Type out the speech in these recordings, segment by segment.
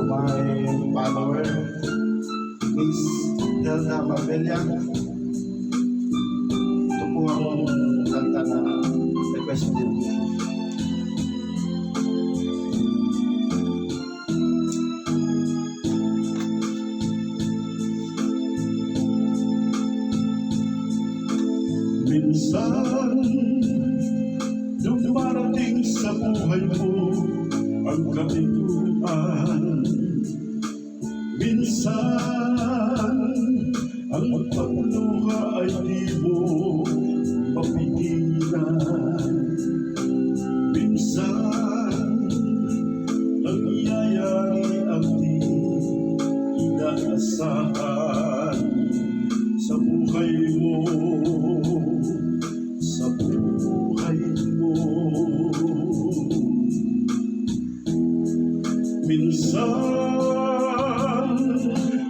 my follower, Miss Delta Mabella. Ito po ang kanta na request din niya. Minsan, dumarating sa buhay mo ang kabiguan. Minsan, ang pagluha ay di mo mapigilan. Minsan, nangyayari ang di inaasahan sa buhay mo. Sa buhay mo, minsan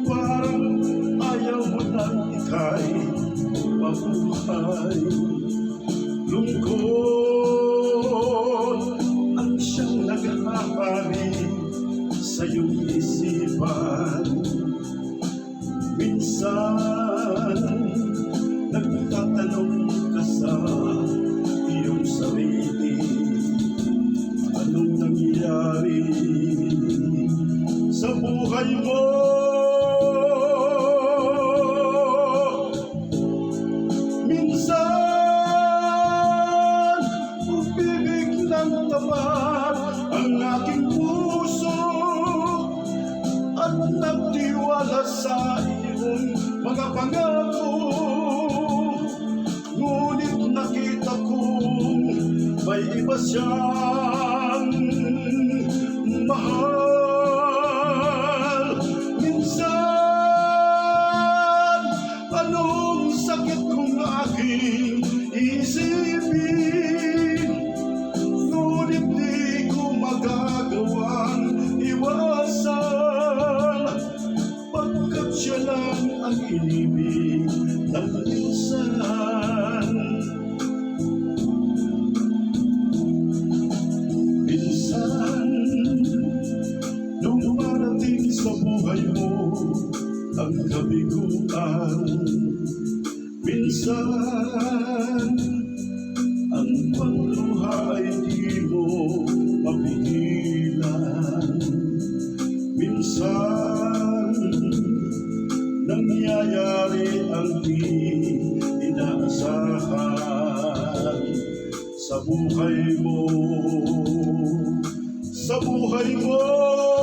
parang ayaw mo nang ika'y mabuhay. Lungkot ang siyang nag-aari sa iyong isipan. Minsan nagtatanong ka sa iyong sarili, anong nangyayari sa buhay mo? Minsan, pag-ibig ng tapat ang aking puso at nagtiwala sa iyong mga pangako. Ngunit nakita kong may iba siyang mahal. Minsan, anong sakit kong aking isipin, ngunit di ko magagawang iwasan, pagkat siya lang ang inibig ng minsan. Minsan, dumarating sa buhay mo ang kabiguan. Minsan, ang pagluha ay di mo mapigilan. Minsan, nangyayari ang di inaasahan sa buhay mo. Sa buhay mo.